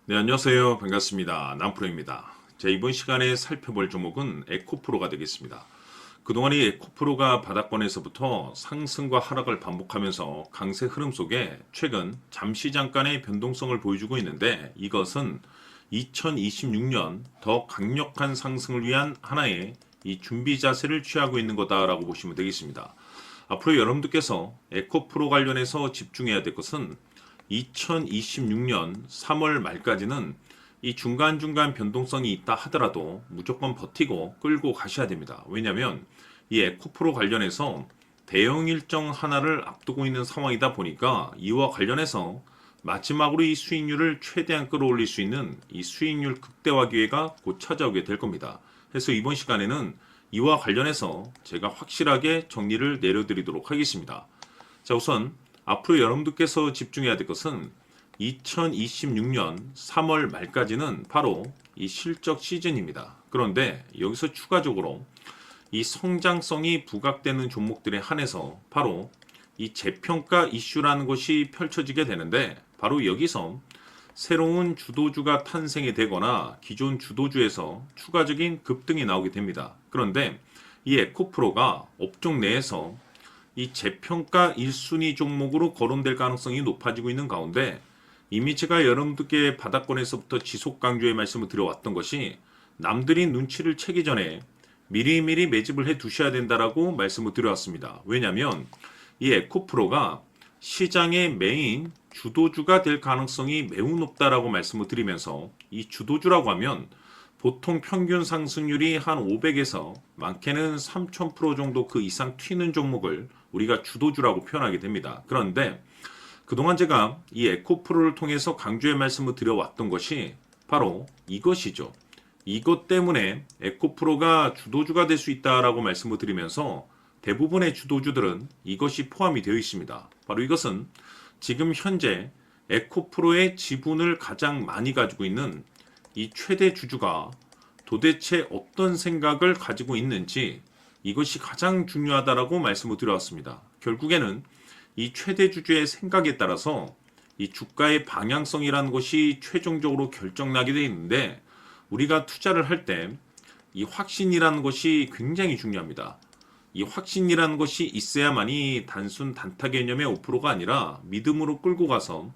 네, 안녕하세요. 반갑습니다. 남프로입니다. 자, 이번 시간에 살펴볼 종목은 에코프로가 되겠습니다. 그동안 이 에코프로가 바닥권에서부터 상승과 하락을 반복하면서 강세 흐름 속에 최근 잠시 잠깐의 변동성을 보여주고 있는데, 이것은 2026년 더 강력한 상승을 위한 하나의 이 준비 자세를 취하고 있는 거다라고 보시면 되겠습니다. 앞으로 여러분들께서 에코프로 관련해서 집중해야 될 것은 2026년 3월 말까지는 이 중간중간 변동성이 있다 하더라도 무조건 버티고 끌고 가셔야 됩니다. 왜냐하면 이 에코프로 관련해서 대형 일정 하나를 앞두고 있는 상황이다 보니까 이와 관련해서 마지막으로 이 수익률을 최대한 끌어올릴 수 있는 이 수익률 극대화 기회가 곧 찾아오게 될 겁니다. 그래서 이번 시간에는 이와 관련해서 제가 확실하게 정리를 내려드리도록 하겠습니다. 자, 우선 앞으로 여러분들께서 집중해야 될 것은 2026년 3월 말까지는 바로 이 실적 시즌입니다. 그런데 여기서 추가적으로 이 성장성이 부각되는 종목들에 한해서 바로 이 재평가 이슈라는 것이 펼쳐지게 되는데, 바로 여기서 새로운 주도주가 탄생이 되거나 기존 주도주에서 추가적인 급등이 나오게 됩니다. 그런데 이 에코프로가 업종 내에서 이 재평가 1순위 종목으로 거론될 가능성이 높아지고 있는 가운데, 이미 제가 여러분들께 바닥권에서부터 지속 강조의 말씀을 드려왔던 것이 남들이 눈치를 채기 전에 미리미리 매집을 해 두셔야 된다라고 말씀을 드려왔습니다. 왜냐하면 이 에코프로가 시장의 메인 주도주가 될 가능성이 매우 높다라고 말씀을 드리면서, 이 주도주라고 하면 보통 평균 상승률이 한 500에서 많게는 3000% 정도 그 이상 튀는 종목을 우리가 주도주라고 표현하게 됩니다. 그런데 그동안 제가 이 에코프로를 통해서 강조의 말씀을 드려왔던 것이 바로 이것이죠. 이것 때문에 에코프로가 주도주가 될 수 있다라고 말씀을 드리면서 대부분의 주도주들은 이것이 포함이 되어 있습니다. 바로 이것은 지금 현재 에코프로의 지분을 가장 많이 가지고 있는 이 최대 주주가 도대체 어떤 생각을 가지고 있는지, 이것이 가장 중요하다라고 말씀을 드려왔습니다. 결국에는 이 최대 주주의 생각에 따라서 이 주가의 방향성이라는 것이 최종적으로 결정나게 되어 있는데, 우리가 투자를 할 때 이 확신이라는 것이 굉장히 중요합니다. 이 확신이라는 것이 있어야만이 단순 단타 개념의 5%가 아니라 믿음으로 끌고 가서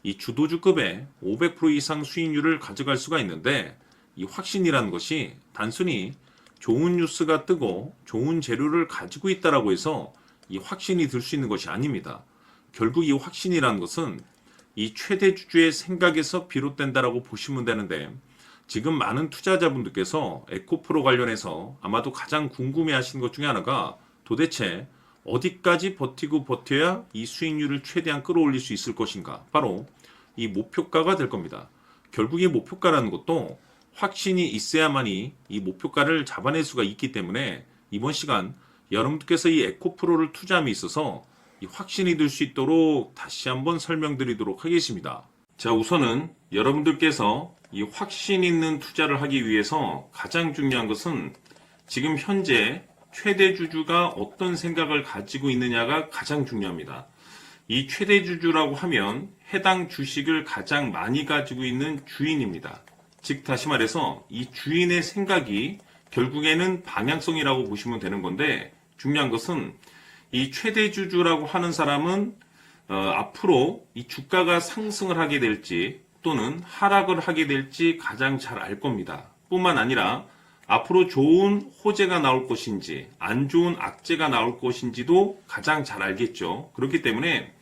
이 주도주급의 500% 이상 수익률을 가져갈 수가 있는데, 이 확신이라는 것이 단순히 좋은 뉴스가 뜨고 좋은 재료를 가지고 있다라고 해서 이 확신이 들 수 있는 것이 아닙니다. 결국 이 확신이라는 것은 이 최대 주주의 생각에서 비롯된다라고 보시면 되는데, 지금 많은 투자자분들께서 에코프로 관련해서 아마도 가장 궁금해하시는 것 중에 하나가 도대체 어디까지 버티고 버텨야 이 수익률을 최대한 끌어올릴 수 있을 것인가, 바로 이 목표가가 될 겁니다. 결국 이 목표가라는 것도 확신이 있어야만이 이 목표가를 잡아낼 수가 있기 때문에, 이번 시간 여러분들께서 이 에코프로를 투자함에 있어서 이 확신이 들 수 있도록 다시 한번 설명드리도록 하겠습니다. 자, 우선은 여러분들께서 이 확신 있는 투자를 하기 위해서 가장 중요한 것은 지금 현재 최대 주주가 어떤 생각을 가지고 있느냐가 가장 중요합니다. 이 최대 주주라고 하면 해당 주식을 가장 많이 가지고 있는 주인입니다. 즉 다시 말해서 이 주인의 생각이 결국에는 방향성이라고 보시면 되는 건데, 중요한 것은 이 최대 주주라고 하는 사람은 앞으로 이 주가가 상승을 하게 될지 또는 하락을 하게 될지 가장 잘 알 겁니다. 뿐만 아니라 앞으로 좋은 호재가 나올 것인지 안 좋은 악재가 나올 것인지도 가장 잘 알겠죠. 그렇기 때문에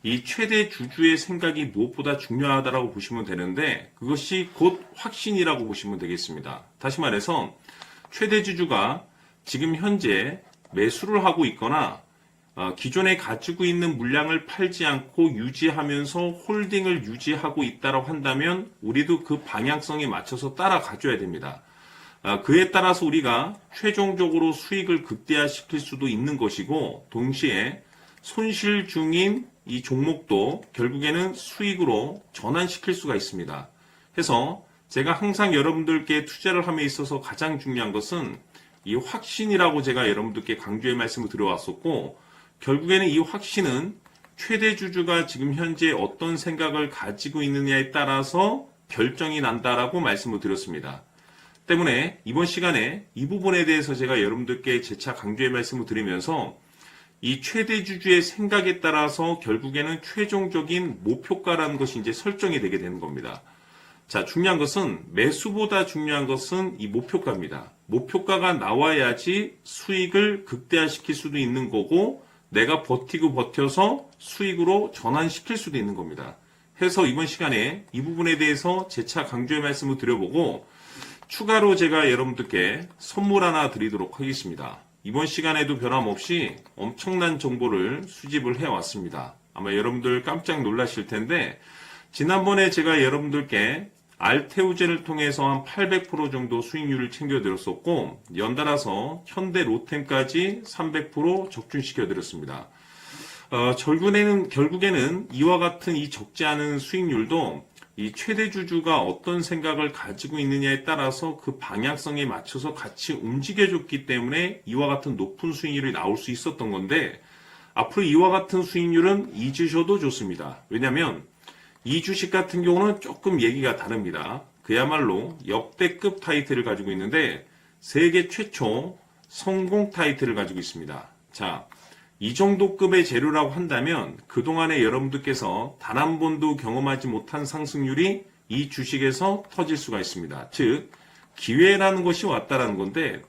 이 최대 주주의 생각이 무엇보다 중요하다고 보시면 되는데, 그것이 곧 확신이라고 보시면 되겠습니다. 다시 말해서 최대 주주가 지금 현재 매수를 하고 있거나 기존에 가지고 있는 물량을 팔지 않고 유지하면서 홀딩을 유지하고 있다고 한다면 우리도 그 방향성에 맞춰서 따라가줘야 됩니다. 그에 따라서 우리가 최종적으로 수익을 극대화시킬 수도 있는 것이고, 동시에 손실 중인 이 종목도 결국에는 수익으로 전환시킬 수가 있습니다. 해서 제가 항상 여러분들께 투자를 함에 있어서 가장 중요한 것은 이 확신이라고 제가 여러분들께 강조의 말씀을 드려왔었고, 결국에는 이 확신은 최대 주주가 지금 현재 어떤 생각을 가지고 있느냐에 따라서 결정이 난다라고 말씀을 드렸습니다. 때문에 이번 시간에 이 부분에 대해서 제가 여러분들께 재차 강조의 말씀을 드리면서 이 최대 주주의 생각에 따라서 결국에는 최종적인 목표가라는 것이 이제 설정이 되게 되는 겁니다. 자, 중요한 것은 매수보다 중요한 것은 이 목표가입니다. 목표가가 나와야지 수익을 극대화시킬 수도 있는 거고 내가 버티고 버텨서 수익으로 전환시킬 수도 있는 겁니다. 해서 이번 시간에 이 부분에 대해서 재차 강조의 말씀을 드려보고 추가로 제가 여러분들께 선물 하나 드리도록 하겠습니다. 이번 시간에도 변함없이 엄청난 정보를 수집을 해왔습니다. 아마 여러분들 깜짝 놀라실 텐데 지난번에 제가 여러분들께 알테오젠을 통해서 한 800% 정도 수익률을 챙겨드렸었고 연달아서 현대 로템까지 300% 적중시켜드렸습니다. 결국에는 이와 같은 이 적지 않은 수익률도 이 최대 주주가 어떤 생각을 가지고 있느냐에 따라서 그 방향성에 맞춰서 같이 움직여줬기 때문에 이와 같은 높은 수익률이 나올 수 있었던 건데 앞으로 이와 같은 수익률은 잊으셔도 좋습니다. 왜냐하면 이 주식 같은 경우는 조금 얘기가 다릅니다. 그야말로 역대급 타이틀을 가지고 있는데 세계 최초 성공 타이틀을 가지고 있습니다. 자, 이 정도 급의 재료라고 한다면 그동안에 여러분들께서 단 한 번도 경험하지 못한 상승률이 이 주식에서 터질 수가 있습니다. 즉 기회라는 것이 왔다라는 건데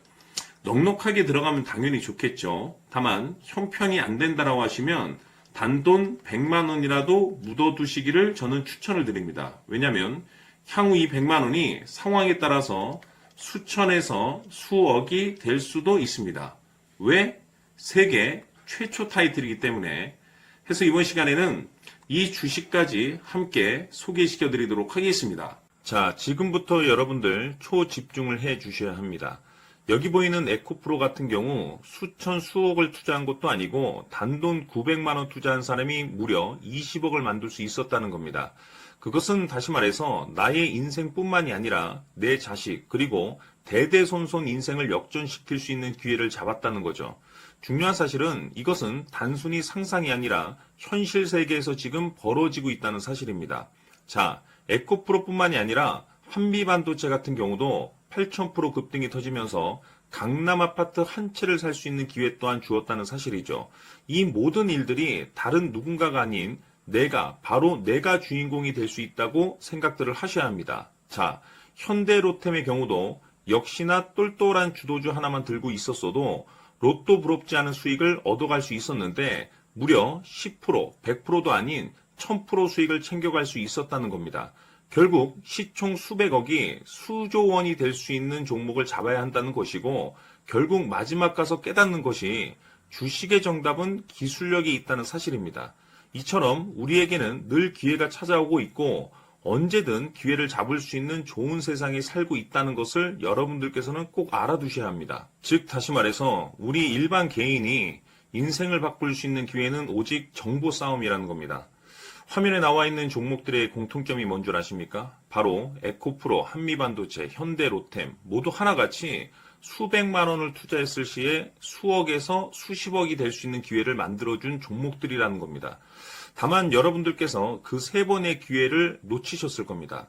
넉넉하게 들어가면 당연히 좋겠죠. 다만 형편이 안 된다라고 하시면 단돈 100만 원이라도 묻어두시기를 저는 추천을 드립니다. 왜냐하면 향후 이 100만 원이 상황에 따라서 수천에서 수억이 될 수도 있습니다. 왜? 세계 최초 타이틀이기 때문에. 해서 이번 시간에는 이 주식까지 함께 소개시켜 드리도록 하겠습니다. 자, 지금부터 여러분들 초집중을 해 주셔야 합니다. 여기 보이는 에코프로 같은 경우 수천 수억을 투자한 것도 아니고 단돈 900만 원 투자한 사람이 무려 20억을 만들 수 있었다는 겁니다. 그것은 다시 말해서 나의 인생뿐만이 아니라 내 자식 그리고 대대손손 인생을 역전시킬 수 있는 기회를 잡았다는 거죠. 중요한 사실은 이것은 단순히 상상이 아니라 현실 세계에서 지금 벌어지고 있다는 사실입니다. 자, 에코프로뿐만이 아니라 한미반도체 같은 경우도 8,000% 급등이 터지면서 강남 아파트 한 채를 살 수 있는 기회 또한 주었다는 사실이죠. 이 모든 일들이 다른 누군가가 아닌 바로 내가 주인공이 될 수 있다고 생각들을 하셔야 합니다. 자, 현대로템의 경우도 역시나 똘똘한 주도주 하나만 들고 있었어도 로또 부럽지 않은 수익을 얻어갈 수 있었는데 무려 10%, 100%도 아닌 1000% 수익을 챙겨갈 수 있었다는 겁니다. 결국 시총 수백억이 수조 원이 될 수 있는 종목을 잡아야 한다는 것이고 결국 마지막 가서 깨닫는 것이 주식의 정답은 기술력이 있다는 사실입니다. 이처럼 우리에게는 늘 기회가 찾아오고 있고 언제든 기회를 잡을 수 있는 좋은 세상에 살고 있다는 것을 여러분들께서는 꼭 알아두셔야 합니다. 즉 다시 말해서 우리 일반 개인이 인생을 바꿀 수 있는 기회는 오직 정보 싸움이라는 겁니다. 화면에 나와 있는 종목들의 공통점이 뭔 줄 아십니까? 바로 에코프로, 한미반도체, 현대로템 모두 하나같이 수백만 원을 투자했을 시에 수억에서 수십억이 될 수 있는 기회를 만들어준 종목들이라는 겁니다. 다만 여러분들께서 그 세 번의 기회를 놓치셨을 겁니다.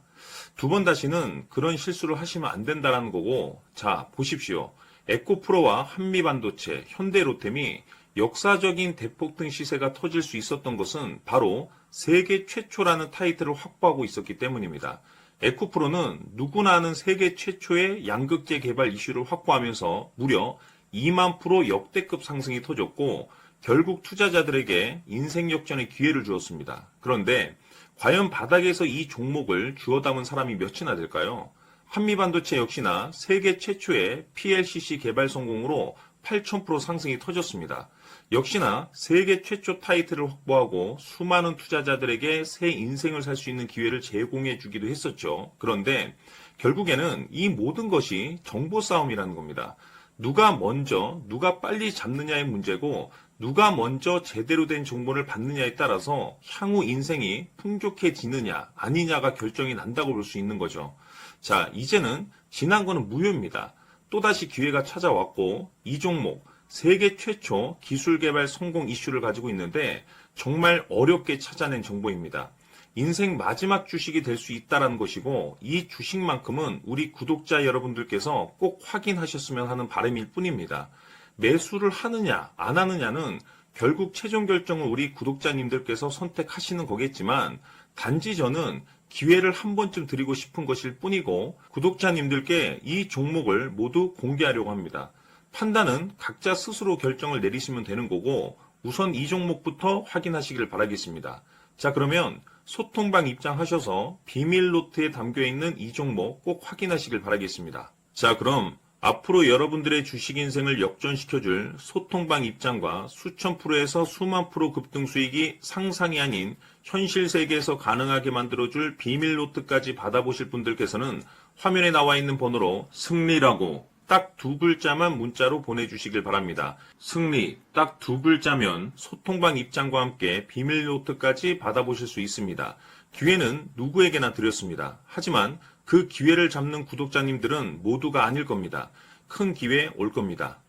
두 번 다시는 그런 실수를 하시면 안 된다는 거고, 자 보십시오. 에코프로와 한미반도체, 현대로템이 역사적인 대폭등 시세가 터질 수 있었던 것은 바로 세계 최초라는 타이틀을 확보하고 있었기 때문입니다. 에코프로는 누구나 아는 세계 최초의 양극재 개발 이슈를 확보하면서 무려 2만 프로 역대급 상승이 터졌고 결국 투자자들에게 인생 역전의 기회를 주었습니다. 그런데 과연 바닥에서 이 종목을 주워 담은 사람이 몇이나 될까요? 한미반도체 역시나 세계 최초의 PLCC 개발 성공으로 8,000% 상승이 터졌습니다. 역시나 세계 최초 타이틀을 확보하고 수많은 투자자들에게 새 인생을 살 수 있는 기회를 제공해 주기도 했었죠. 그런데 결국에는 이 모든 것이 정보 싸움이라는 겁니다. 누가 먼저, 누가 빨리 잡느냐의 문제고 누가 먼저 제대로 된 정보를 받느냐에 따라서 향후 인생이 풍족해지느냐 아니냐가 결정이 난다고 볼 수 있는 거죠. 자, 이제는 지난 거는 무효입니다. 또다시 기회가 찾아왔고 이 종목 세계 최초 기술 개발 성공 이슈를 가지고 있는데 정말 어렵게 찾아낸 정보입니다. 인생 마지막 주식이 될 수 있다는 것이고 이 주식만큼은 우리 구독자 여러분들께서 꼭 확인하셨으면 하는 바람일 뿐입니다. 매수를 하느냐 안 하느냐는 결국 최종 결정을 우리 구독자님들께서 선택하시는 거겠지만 단지 저는 기회를 한 번쯤 드리고 싶은 것일 뿐이고 구독자님들께 이 종목을 모두 공개하려고 합니다. 판단은 각자 스스로 결정을 내리시면 되는 거고 우선 이 종목부터 확인하시길 바라겠습니다. 자, 그러면 소통방 입장하셔서 비밀 노트에 담겨 있는 이 종목 꼭 확인하시길 바라겠습니다. 자, 그럼 앞으로 여러분들의 주식 인생을 역전시켜줄 소통방 입장과 수천 프로에서 수만 프로 급등 수익이 상상이 아닌 현실 세계에서 가능하게 만들어줄 비밀 노트까지 받아보실 분들께서는 화면에 나와 있는 번호로 승리라고 딱 두 글자만 문자로 보내주시길 바랍니다. 승리 딱 두 글자면 소통방 입장과 함께 비밀 노트까지 받아보실 수 있습니다. 기회는 누구에게나 드렸습니다. 하지만 그 기회를 잡는 구독자님들은 모두가 아닐 겁니다. 큰 기회 올 겁니다.